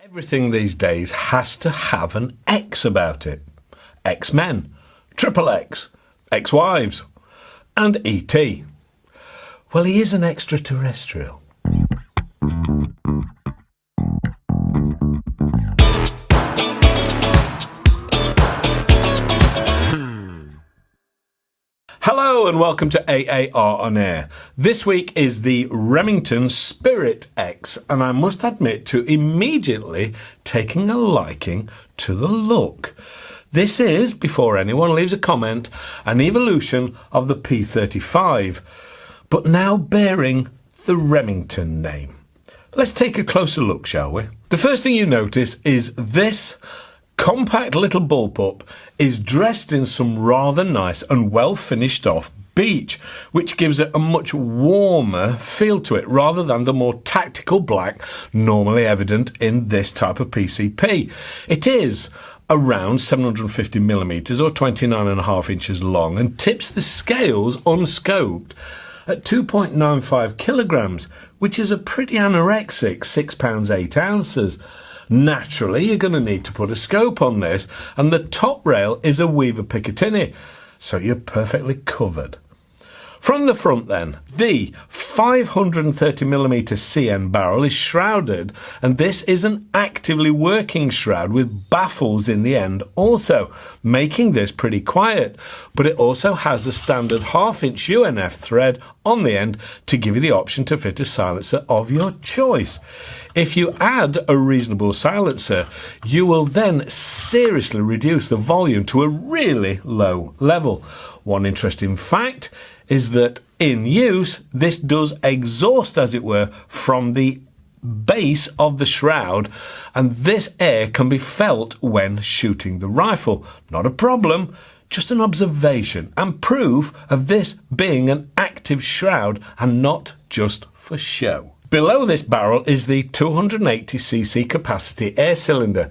Everything these days has to have an X about it. X-Men, Triple X, Ex-Wives, and E.T. Well, he is an extraterrestrial. Hello and welcome to AAR on Air. This week is the Remington SPIRIT X, and I must admit to immediately taking a liking to the look. This is, before anyone leaves a comment, an evolution of the P35, but now bearing the Remington name. Let's take a closer look, shall we? The first thing you notice is this compact little bullpup is dressed in some rather nice and well finished off beige, which gives it a much warmer feel to it rather than the more tactical black normally evident in this type of PCP. It is around 750 millimeters or 29.5 inches long and tips the scales unscoped at 2.95 kilograms, which is a pretty anorexic 6 pounds 8 ounces. Naturally, you're going to need to put a scope on this, and the top rail is a Weaver Picatinny, so you're perfectly covered. From the front then, the 530mm CN barrel is shrouded, and this is an actively working shroud with baffles in the end also, making this pretty quiet, but it also has a standard 1/2-inch UNF thread on the end to give you the option to fit a silencer of your choice. If you add a reasonable silencer, you will then seriously reduce the volume to a really low level. One interesting fact is that in use, this does exhaust, as it were, from the base of the shroud, and this air can be felt when shooting the rifle. Not a problem, just an observation and proof of this being an active shroud and not just for show. Below this barrel is the 280cc capacity air cylinder.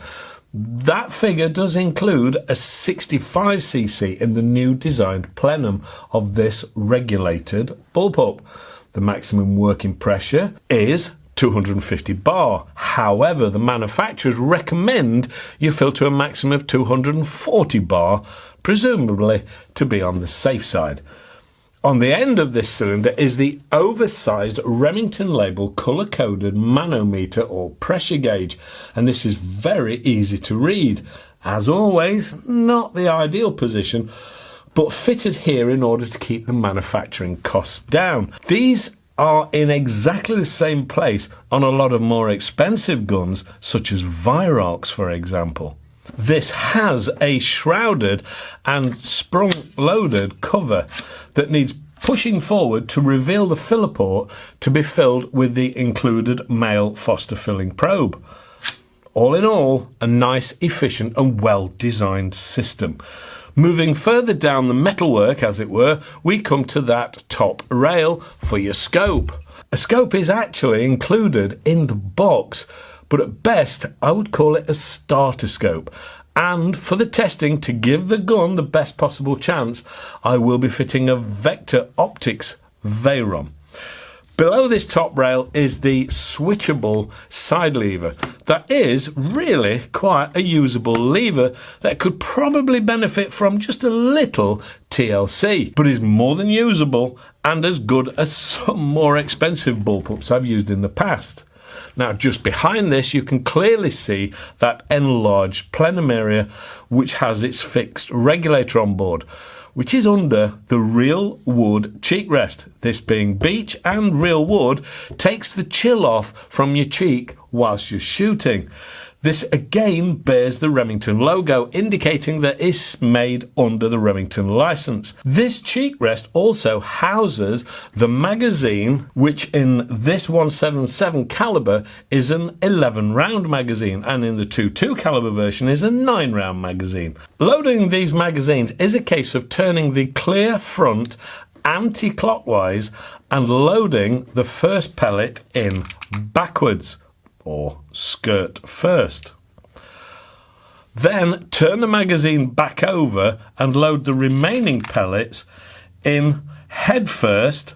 That figure does include a 65cc in the new designed plenum of this regulated bullpup. The maximum working pressure is 250 bar. However, the manufacturers recommend you fill to a maximum of 240 bar, presumably to be on the safe side. On the end of this cylinder is the oversized Remington label colour-coded manometer or pressure gauge, and this is very easy to read. As always, not the ideal position, but fitted here in order to keep the manufacturing costs down. These are in exactly the same place on a lot of more expensive guns, such as Virox, for example. This has a shrouded and sprung-loaded cover that needs pushing forward to reveal the filler port to be filled with the included male Foster filling probe. All in all, a nice, efficient and well-designed system. Moving further down the metalwork, as it were, we come to that top rail for your scope. A scope is actually included in the box, but at best I would call it a starter scope. And for the testing, to give the gun the best possible chance, I will be fitting a Vector Optics Veyron. Below this top rail is the switchable side lever. That is really quite a usable lever that could probably benefit from just a little TLC, but is more than usable and as good as some more expensive bullpups I've used in the past. Now, just behind this, you can clearly see that enlarged plenum area, which has its fixed regulator on board, which is under the real wood cheek rest. This being beech and real wood takes the chill off from your cheek whilst you're shooting. This again bears the Remington logo, indicating that it's made under the Remington license. This cheek rest also houses the magazine, which in this 177 caliber is an 11 round magazine, and in the 22 caliber version is a 9 round magazine. Loading these magazines is a case of turning the clear front anti-clockwise and loading the first pellet in backwards, or skirt first. Then turn the magazine back over and load the remaining pellets in head first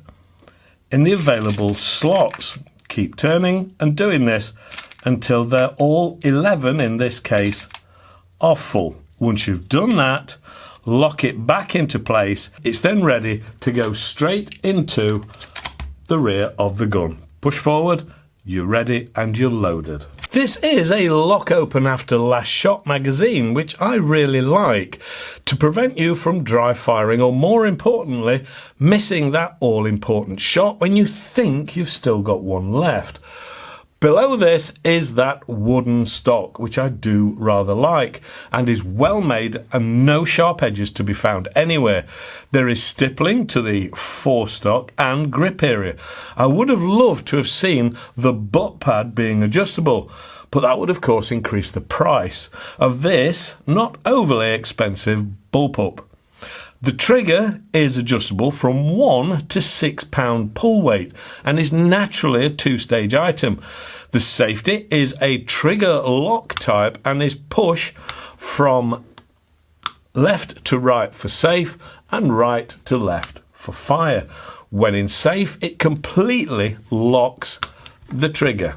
in the available slots. Keep turning and doing this until they're all 11, in this case, are full. Once you've done that, lock it back into place. It's then ready to go straight into the rear of the gun. Push forward, you're ready and you're loaded. This is a lock open after last shot magazine, which I really like, to prevent you from dry firing, or more importantly, missing that all-important shot when you think you've still got one left. Below this is that wooden stock, which I do rather like, and is well made and no sharp edges to be found anywhere. There is stippling to the forestock and grip area. I would have loved to have seen the butt pad being adjustable, but that would of course increase the price of this not overly expensive bullpup. The trigger is adjustable from 1 to 6 pound pull weight and is naturally a two-stage item. The safety is a trigger lock type and is push from left to right for safe and right to left for fire. When in safe, it completely locks the trigger.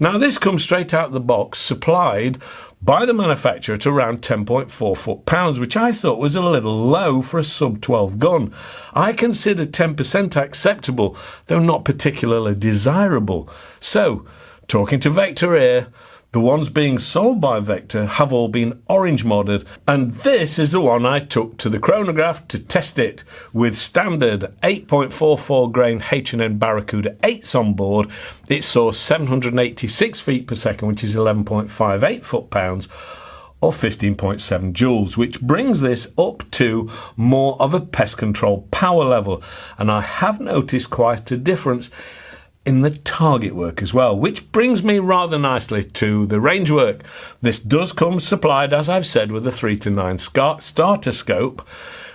Now this comes straight out of the box, supplied by the manufacturer at around 10.4 foot-pounds, which I thought was a little low for a sub-12 gun. I consider 10% acceptable, though not particularly desirable. So, talking to Vector here, the ones being sold by Vector have all been orange modded, and this is the one I took to the chronograph to test it with standard 8.44 grain H&N Barracuda 8s on board. It saw 786 feet per second, which is 11.58 foot-pounds, or 15.7 joules, which brings this up to more of a pest control power level. And I have noticed quite a difference in the target work as well, which brings me rather nicely to the range work. This does come supplied, as I've said, with a 3 to 9 starter scope,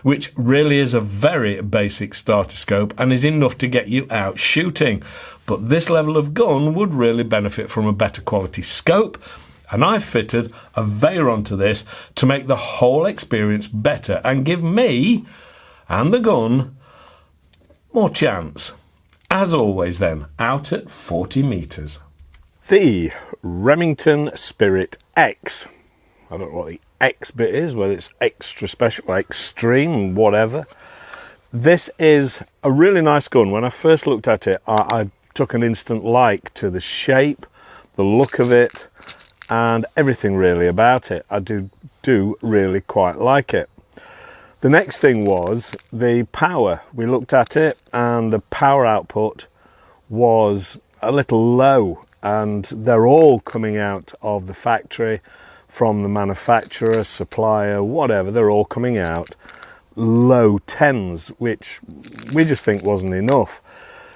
which really is a very basic starter scope and is enough to get you out shooting. But this level of gun would really benefit from a better quality scope, and I've fitted a veer onto this to make the whole experience better and give me and the gun more chance. As always then, out at 40 metres. The Remington Spirit X. I don't know what the X bit is, whether it's extra special, extreme, whatever. This is a really nice gun. When I first looked at it, I took an instant like to the shape, the look of it, and everything really about it. I do really quite like it. The next thing was the power. We looked at it and the power output was a little low, and they're all coming out of the factory from the manufacturer, supplier, whatever. They're all coming out low 10s, which we just think wasn't enough.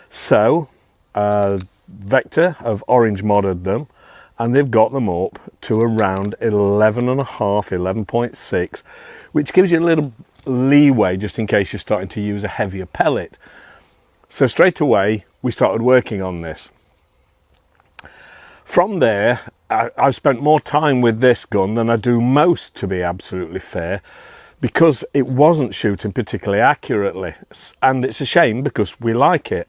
So Vector have orange modded them, and they've got them up to around 11.5, 11.6, which gives you a little leeway just in case you're starting to use a heavier pellet. So straight away we started working on this. From there, I've spent more time with this gun than I do most, to be absolutely fair, because it wasn't shooting particularly accurately, and it's a shame because we like it.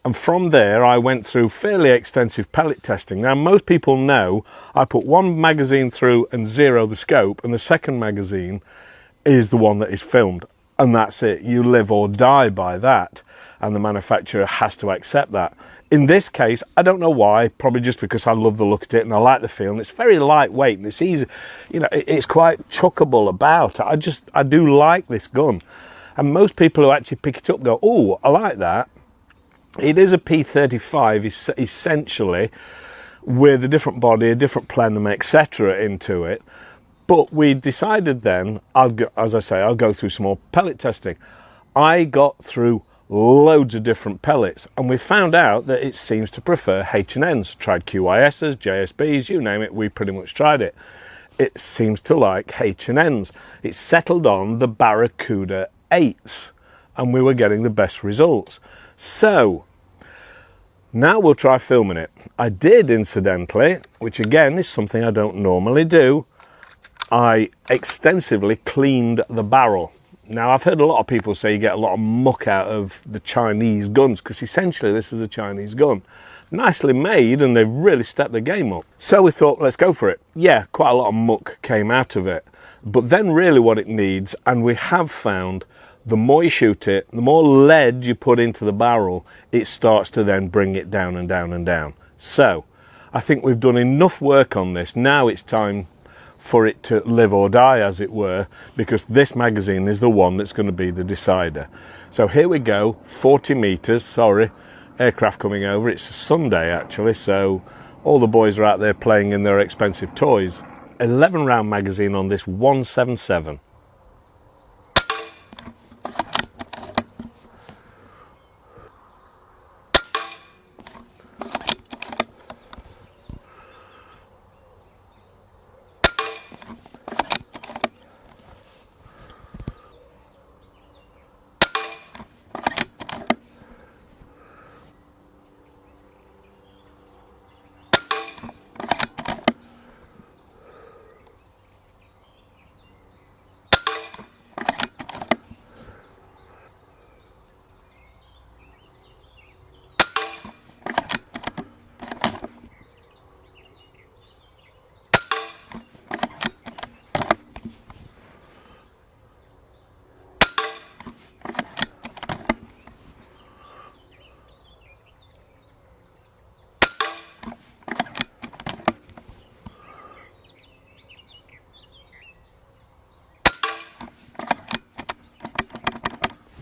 And from there I went through fairly extensive pellet testing. Now most people know I put one magazine through and zero the scope, and the second magazine is the one that is filmed, and that's it. You live or die by that, and the manufacturer has to accept that. In this case, I don't know why, probably just because I love the look at it and I like the feel, and it's very lightweight and it's easy, you know, it's quite chuckable about. I do like this gun, and most people who actually pick it up go, oh, I like that. It is a P35 essentially, with a different body, a different plenum, etc. into it. But we decided then, I'll go through some more pellet testing. I got through loads of different pellets, and we found out that it seems to prefer H&Ns. Tried QISs, JSBs, you name it, we pretty much tried it. It seems to like H&Ns. It settled on the Barracuda 8s, and we were getting the best results. So now we'll try filming it. I did, incidentally, which again is something I don't normally do, I extensively cleaned the barrel. Now, I've heard a lot of people say you get a lot of muck out of the Chinese guns, because essentially this is a Chinese gun. nicely made, and they've really stepped the game up. So we thought, let's go for it. Yeah, quite a lot of muck came out of it. But then really what it needs, and we have found, the more you shoot it, the more lead you put into the barrel, it starts to then bring it down and down and down. So I think we've done enough work on this. Now it's time for it to live or die, as it were, because this magazine is the one that's going to be the decider. So here we go, 40 metres, sorry, aircraft coming over. It's a Sunday actually, so all the boys are out there playing in their expensive toys. 11 round magazine on this 177.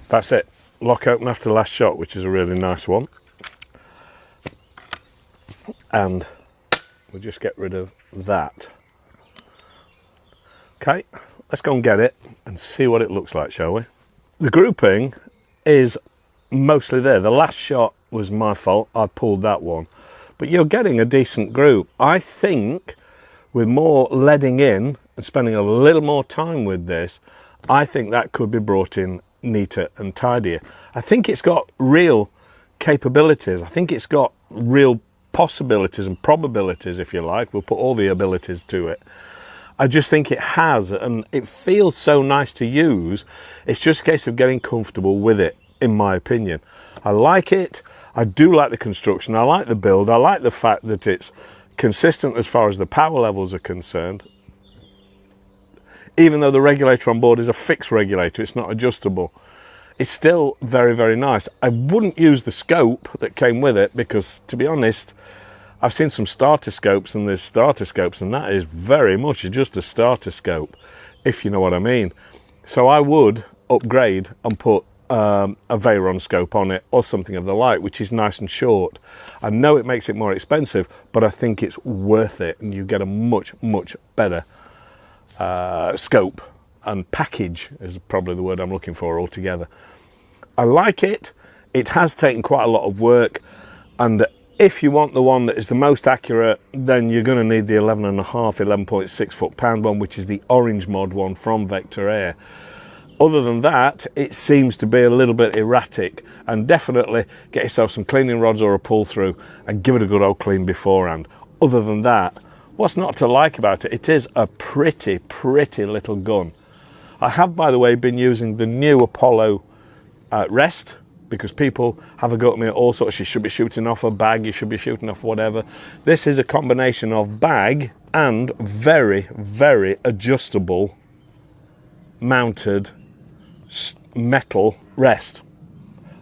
That's it. Lock open after the last shot, which is a really nice one. And we'll just get rid of that. Okay, let's go and get it and see what it looks like, shall we? The grouping is mostly there. The last shot was my fault. I pulled that one. But you're getting a decent group. I think with more leading in and spending a little more time with this, I think that could be brought in neater and tidier. I think it's got real capabilities. I think it's got real possibilities and probabilities, if you like. We'll put all the abilities to it. I just think it has, and it feels so nice to use. It's just a case of getting comfortable with it, in my opinion. I like it. I do like the construction. I like the build. I like the fact that it's consistent as far as the power levels are concerned. Even though the regulator on board is a fixed regulator, it's not adjustable. It's still very, very nice. I wouldn't use the scope that came with it because, to be honest, I've seen some starter scopes, and there's starter scopes, and that is very much just a starter scope, if you know what I mean. So I would upgrade and put a Veyron scope on it or something of the like, which is nice and short. I know it makes it more expensive, but I think it's worth it, and you get a much, much better scope and package is probably the word I'm looking for altogether. I like it. It has taken quite a lot of work, and if you want the one that is the most accurate, then you're going to need the 11.5, 11.6 foot-pound one, which is the orange mod one from Vector Air. Other than that, it seems to be a little bit erratic, and definitely get yourself some cleaning rods or a pull-through and give it a good old clean beforehand. Other than that, what's not to like about it? It is a pretty, pretty little gun. I have, by the way, been using the new Apollo rest, because people have a go at me at all sorts. You should be shooting off a bag, you should be shooting off whatever. This is a combination of bag and very, very adjustable mounted metal rest.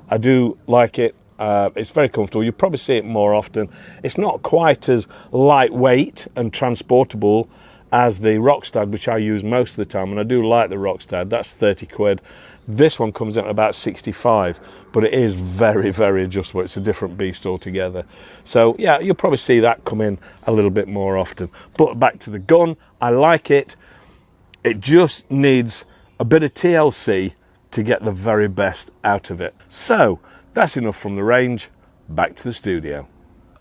I do like it. It's very comfortable. You probably see it more often. It's not quite as lightweight and transportable as the Rockstad, which I use most of the time, and I do like the Rockstad. That's 30 quid. This one comes in at about 65, but it is very, very adjustable. It's a different beast altogether. So yeah, you'll probably see that come in a little bit more often. But back to the gun, I like it. It just needs a bit of TLC to get the very best out of it. So that's enough from the range. Back to the studio.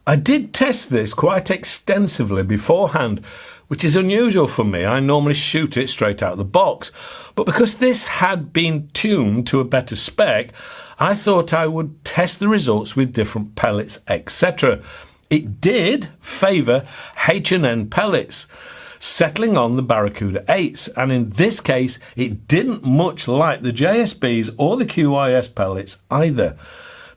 I did test this quite extensively beforehand, which is unusual for me. I normally shoot it straight out of the box. But because this had been tuned to a better spec, I thought I would test the results with different pellets, etc. It did favour H&N pellets, settling on the Barracuda 8s, and in this case it didn't much like the JSBs or the QIS pellets either.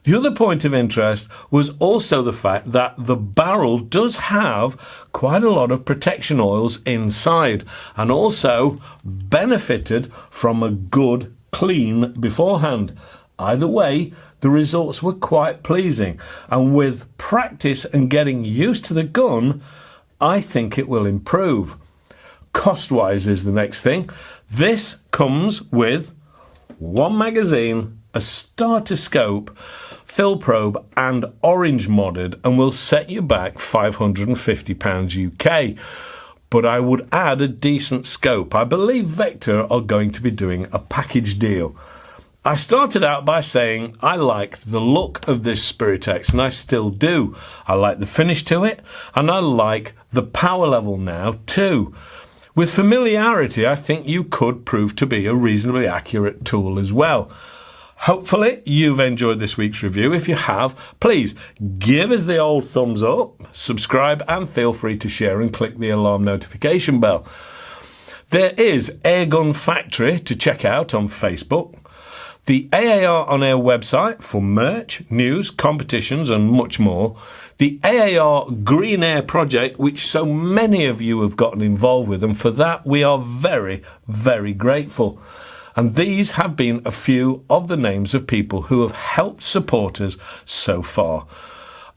The other point of interest was also the fact that the barrel does have quite a lot of protection oils inside and also benefited from a good clean beforehand. Either way, the results were quite pleasing, and with practice and getting used to the gun, I think it will improve. Cost-wise is the next thing. This comes with one magazine, a starter scope, fill probe and orange modded, and will set you back £550 UK. But I would add a decent scope. I believe Vector are going to be doing a package deal. I started out by saying I liked the look of this Spirit X, and I still do. I like the finish to it, and I like the power level now too. With familiarity, I think you could prove to be a reasonably accurate tool as well. Hopefully you've enjoyed this week's review. If you have, please give us the old thumbs up, subscribe, and feel free to share and click the alarm notification bell. There is Airgun Factory to check out on Facebook, the AAR On Air website for merch, news, competitions and much more, the AAR Green Air project, which so many of you have gotten involved with, and for that we are very, very grateful. And these have been a few of the names of people who have helped support us so far.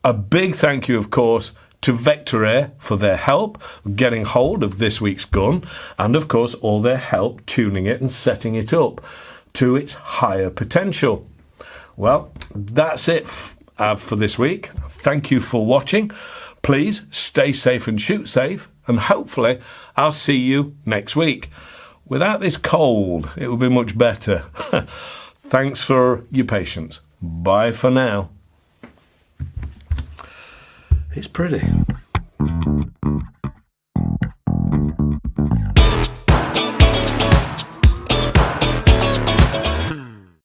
A big thank you, of course, to Vector Air for their help getting hold of this week's gun, and of course all their help tuning it and setting it up to its higher potential. Well, that's it for this week. Thank you for watching. Please stay safe and shoot safe, and hopefully I'll see you next week. Without this cold, it would be much better. Thanks for your patience. Bye for now. It's pretty.